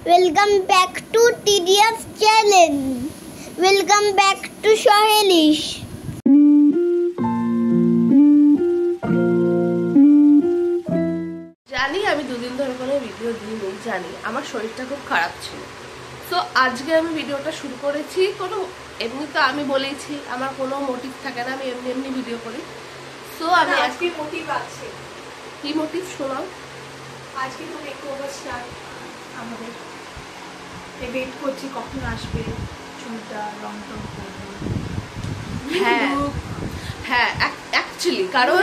Welcome back to TDF Challenge. Welcome back to Sohelish. জানি আমি দুদিন ধরে কোনো ভিডিও দিইনি, জানি আমার শরীরটা খুব খারাপ ছিল। তো আজকে আমি ভিডিওটা শুরু করেছি। কোনো এমনি তো আমি বলেইছি আমার কোনো মোটিভ থাকে না, আমি এমনি এমনি ভিডিও করি। তো আমি আজকে মোটিভ আছে। কি মোটিভ শোনাও? আজকে তো মেকওভার স্টার্ট আমাদের, ওয়েট করছি কখন আসবে, চুলটা রং টং করবো। হ্যাঁ হ্যাঁ অ্যাকচুয়ালি কারণ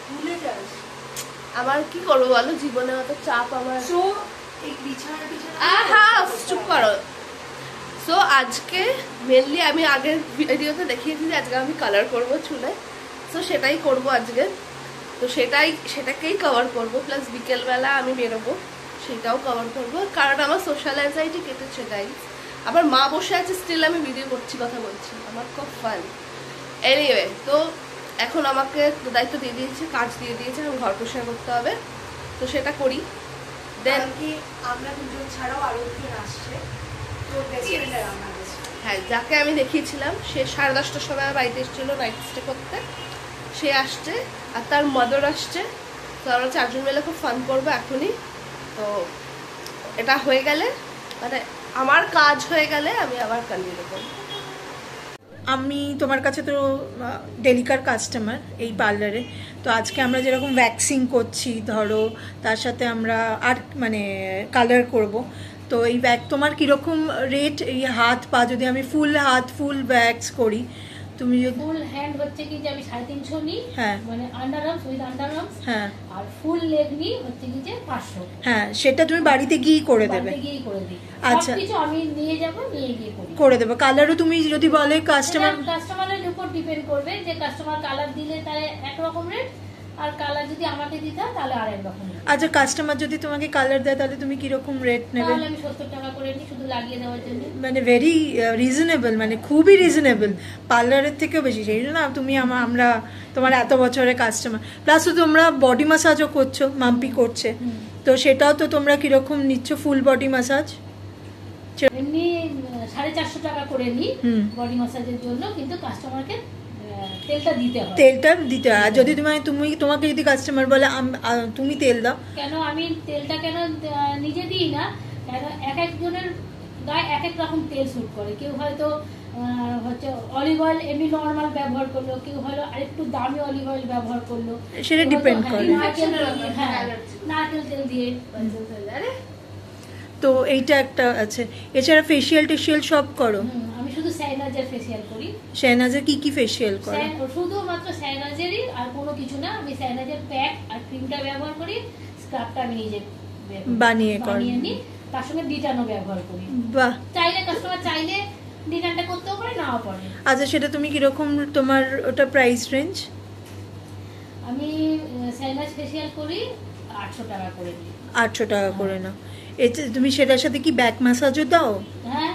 ভুলে যাস আমার কি করবো বলো, জীবনে অত চাপ আমার। সো এই বিছানা চুপ করো। সো আজকে মেনলি আমি আগের ভিডিওতে দেখিয়েছি যে আজকে আমি কালার করব চুলে। সো সেটাই করব আজকে। তো সেটাকেই কভার করব, প্লাস বিকেলবেলা আমি বেরোবো সেটাও কভার করব, কারণ আমার সোশ্যাল অ্যাংজাইটি কেটেছে গাইস। আবার মা বসে আছে, স্টিল আমি ভিডিও করছি, কথা বলছি, আমার খুব ফান। এনিওয়ে, তো এখন আমাকে দায়িত্ব দিয়ে দিয়েছে, কাজ দিয়ে দিয়েছে, আমার ঘর পরিষ্কার করতে হবে, তো সেটা করি। দেন কি আমরা দুজন ছাড়াও আরো একজন আসছে, তো বেসিক্যালি আমরা হ্যাঁ, যাকে আমি দেখিয়েছিলাম সে 10:30টার সময় বাড়িতে এসেছিলো নাইট স্টে করতে, সে আসছে আর তার মাদার আসছে। তো আমরা 4 জন মিলে খুব ফান করবো এখনই। তো এটা হয়ে গেলে, মানে আমার কাজ হয়ে গেলে আমি আবার কন্টিনিউ করবো। আমি তোমার কাছে তো ডেলিকার কাস্টমার এই পার্লারে। তো আজকে আমরা যেরকম ভ্যাক্সিং করছি ধরো, তার সাথে আমরা আর মানে কালার করব। তো এই তোমার কীরকম রেট? এই হাত পা যদি আমি ফুল হাত ফুল ভ্যাক্স করি, তুমি যদি ফুল হ্যান্ড হচ্ছে কি যে আমি 350 নিই, হ্যাঁ, মানে under arms with under arms, হ্যাঁ, আর ফুল লেগ নিই হচ্ছে কি যে 500। হ্যাঁ, সেটা তুমি বাড়িতে গিয়েই করে দেবে? বাড়িতে গিয়েই করে দিই, আচ্ছা, সবকিছু আমি নিয়ে যাব, নিয়ে গিয়ে করে দেবো। কালারও তুমি যদি বলে কাস্টমারের উপর ডিপেন্ড করবে, যে কাস্টমার কালার দিলে তাহলে একরকম রেট, আর কালার যদি আমাকে দিতে হয় তাহলে আরেক রকম। আচ্ছা, কাস্টমার যদি তোমাকে কালার দেয় তাহলে তুমি কিরকম রেট নেবে? তাহলে আমি 70 টাকা করে নিই শুধু লাগিয়ে দেওয়ার জন্য। মানে ভেরি রিজনেবল, মানে খুবই রিজনেবল, পার্লারের থেকেও বেশি। সেই জন্য তুমি আমরা তোমার এত বছরের কাস্টমার। প্লাস তো তোমরা বডি ম্যাসাজও করছো, মাম্পি করছে, তো সেটাও তো তোমরা কিরকম নিচ্ছ ফুল বডি ম্যাসাজ? এমনি 450 টাকা করে নিই বডি ম্যাসাজের জন্য, কিন্তু কাস্টমারকে তেলটা দিতে হয়। আর যদি তোমাকে যদি কাস্টমার বলে তুমি তেল দাও, কেন আমি তেলটা কেন নিজে দিই না, কেন এক একজনের গায়ে এক এক রকম তেল স্যুট করে। কেউ হয়তো হচ্ছে অলিভ অয়েল এমনি নর্মাল ব্যবহার করলো, কেউ হয়তো আরেকটু দামি অলিভ অয়েল ব্যবহার করলো, সেটা ডিপেন্ড করে। নারকেল তেল দিয়ে। তো এইটা একটা আছে। এছাড়া ফেসিয়াল টেসিয়াল সব করো? আমি শুধু শাহনাজের ফেসিয়াল করি। শাহনাজের কি ফেসিয়াল করো? শুধুমাত্র শাহনাজেরই, আর কোনো কিছু না। আমি শাহনাজের প্যাক আর ক্রিমটা ব্যবহার করি, স্ক্রাবটা আমি নিজে বানিয়ে নিই, তার সঙ্গে ডিটানও ব্যবহার করি। বাহ, চাইলে কাস্টমার চাইলে ডিটানটা করতেও পারে, নাও পারে। আচ্ছা, সেটা তুমি কিরকম, তোমার ওটা প্রাইস রেঞ্জ? আমি শাহনাজ ফেসিয়াল করি 800 টাকা করে নিই। 800 টাকা করে নাও। তুমি সেটার সাথে কি ব্যাক ম্যাসাজও দাও? হ্যাঁ,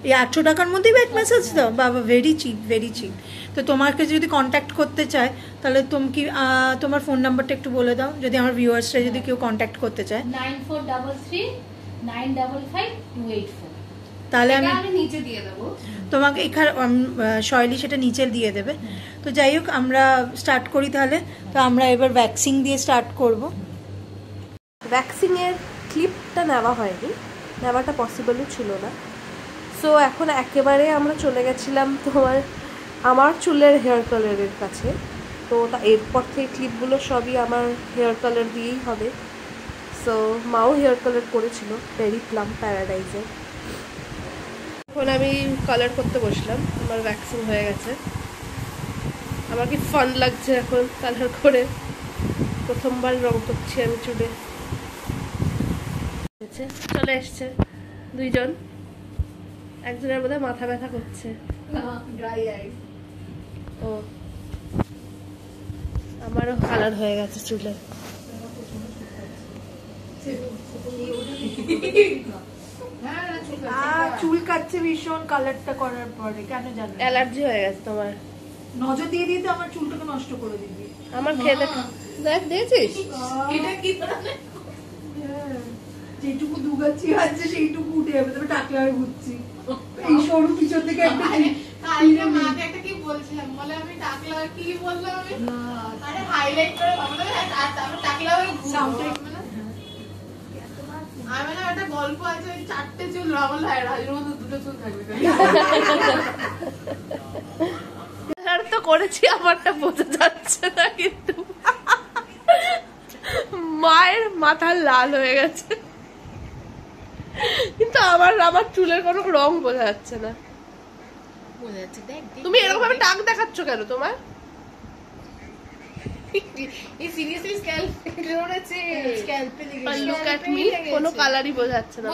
এই 800 টাকার মধ্যেই ব্যাক ম্যাসাজ দাও? বাবা, ভেরি চিপ, ভেরি চিপ। তো তোমাকে যদি কন্ট্যাক্ট করতে চায় তাহলে তুমি কি তোমার ফোন নাম্বারটা একটু বলে দাও, যদি আমার ভিউয়ার্সরা যদি কেউ কন্ট্যাক্ট করতে চায়। 9433955284। তাহলে আমি নিচে দিয়ে দেবো তোমাকে এখানে, শৈলী সেটা নিচে দিয়ে দেবে। তো যাই হোক, আমরা স্টার্ট করি তাহলে। তো আমরা এবার ভ্যাক্সিং দিয়ে স্টার্ট করব। ভ্যাক্সিংয়ের ক্লিপটা নেওয়া হয়নি, নেওয়াটা পসিবলও ছিল না। সো এখন একেবারে আমরা চলে গেছিলাম আমার চুলের হেয়ার কালারের কাছে। তো এরপর থেকে ক্লিপগুলো সবই আমার হেয়ার কালার দিয়েই হবে। সো মাও হেয়ার কালার করেছিল বেরি প্লাম প্যারাডাইজে। এখন আমি কালার করতে বসলাম, আমার ভ্যাক্সিন হয়ে গেছে। আমার কি ফান লাগছে এখন কালার করে, প্রথমবার রং করছি আমি চুলে। চলে এসছে 2 জন, একজনের বোধহয় মাথা ব্যথা করছে, ও আমারও কালার হয়ে গেছে চুলে। চুল কাটছে ভীষণ কালারটা করার পরে, কেন জানো? অ্যালার্জি হয়ে গেছে তোমার। নজর দিয়ে দিয়ে তো আমার চুলটাকে নষ্ট করে দিবি। আমার খেয়ে দেখ, দেখেছিস এটা কি যেটুকু দুগাছি আছে সেইটুকু উঠে যাবে, তবে টাকলা হয়ে ঘুরছি। এই সরু পিছন থেকে একটা কালকে মাকে একটা কি বলছিলাম, বলে আমি টাকলা কি বললাম আমি, আরে হাইলাইট করে বললাম আর তারপর টাকলা হয়ে ঘুরছি। আমি না একটা গল্প আছে, ওই 4টে চুল রাবল হয়, রাজুর মতো 2টো চুল থাকবে। আর তো করেছি, আমারটা বোঝা যাচ্ছে না, কিন্তু মায়ের মাথা লাল হয়ে গেছে, কিন্তু আমার চুলের কোনো রং বোঝা যাচ্ছে না। তুমি এরকম ভাবে টাক দেখাচ্ছ কেন তোমার? Look at me, কোনো কালারই বোঝা যাচ্ছে না।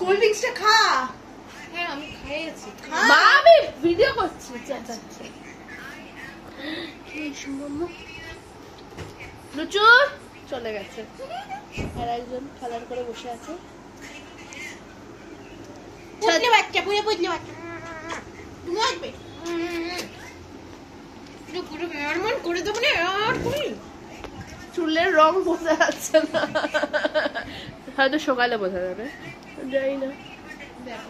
কোল্ড ড্রিঙ্কসটা খা। হ্যাঁ আমি খেয়েছি। মা আমি ভিডিও করছি। লুচু চলে গেছে, আর একজন কালার করে বসে আছে। বাচ্চা পুরো বুঝলে বাচ্চা তুমি আসবে পুরো মন করে দেবো না, আর করি চুলের রং বোঝা যাচ্ছে না, হয়তো সকালে বোঝা যাবে, জানি না।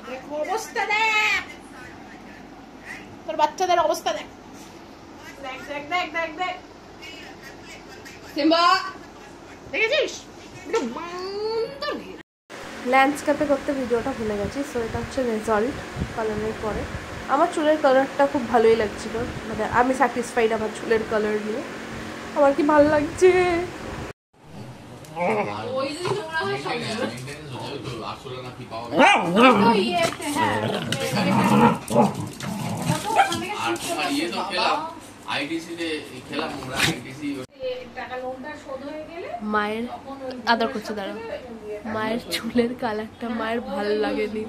দেখো অবস্থা দেখ, তোর বাচ্চাদের অবস্থা দেখ, দেখ দেখ দেখ দেখ দেখ সিম্বা, দেখেছিস ল্যান্ডস্কেপে করতে ভিডিওটা ভুলে গেছি। সো এটা হচ্ছে রেজাল্ট কালারের পরে। আমার চুলের কালারটা খুব ভালোই লাগছিল, মানে আমি স্যাটিসফাইড আমার চুলের কালার নিয়ে। আমার কি ভালো লাগছে। মায়ের আদর করছে, দাঁড়া। মায়ের চুলের কালারটা মায়ের ভালো লাগেনি,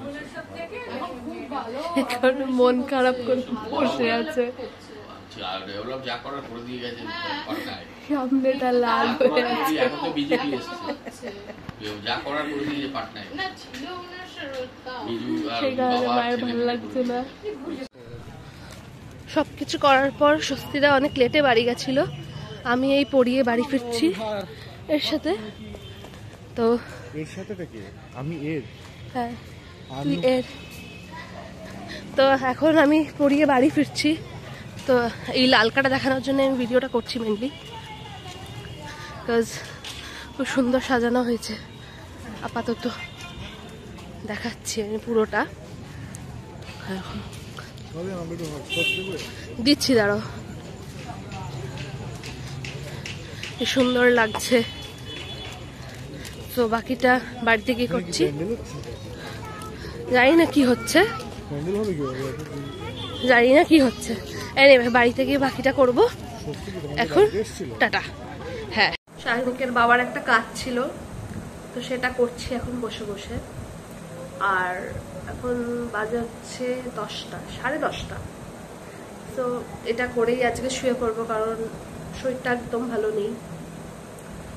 এখন মন খারাপ করে বসে আছে। সামনেটা লাল হয়ে আছে, সেই কারণে মায়ের ভালো লাগছে না। সবকিছু করার পর স্বস্তিরা অনেক লেটে বাড়ি গেছিল, আমি এই পড়িয়ে বাড়ি ফিরছি এর সাথে। তো এর সাথে আমি এর, হ্যাঁ তুই এর। তো এখন আমি পড়িয়ে বাড়ি ফিরছি। তো এই লালকাটা দেখানোর জন্য আমি ভিডিওটা করছি মেনলি, বিকজ খুব সুন্দর সাজানো হয়েছে। আপাতত দেখাচ্ছি আমি পুরোটা, দিচ্ছি, দাঁড়াও। কি সুন্দর লাগছে। তো বাকিটা বাড়িতে গিয়ে করছি, জানি না কি হচ্ছে, জানি না কি হচ্ছে। এনিওয়ে বাড়িতে গিয়ে বাকিটা করব এখন। টাটা। হ্যাঁ, শাহিনুকের বাবার একটা কাজ ছিল, তো সেটা করছি এখন বসে বসে। আর এখন বাজে হচ্ছে 10টা, 10:30। তো এটা করেই আজকে শুয়ে পড়বো, কারণ শরীরটা একদম ভালো নেই।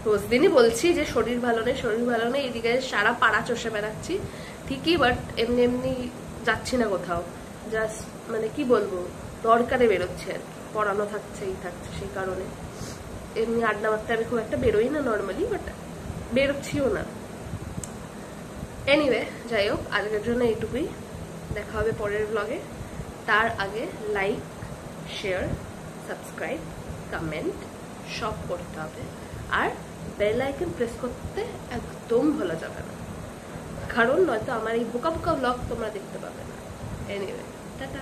রোজ দিনই বলছি যে শরীর ভালো নেই, শরীর ভালো নেই, এদিকে সারা পাড়া চষে বেড়াচ্ছি ঠিকই, বাট এমনি এমনি যাচ্ছি না কোথাও। জাস্ট মানে কি বলবো, দরকারে বেরোচ্ছে আর কি, পড়ানো থাকছে, এই থাকছে, সেই কারণে। এমনি আড্ডা মারতে আমি খুব একটা বেরোই না নর্মালি, বাট বেরোচ্ছিও না। এনিওয়ে যাই হোক, আজকের জন্য এইটুকুই। দেখা হবে পরের ব্লগে। তার আগে লাইক, শেয়ার, সাবস্ক্রাইব, কমেন্ট সব করতে হবে। আর বেল আইকন প্রেস করতে একদম ভুলা যাবে না, কারণ নয়তো আমার এই বোকা বোকা ব্লগ তোমরা দেখতে পাবে না। Anyway tata.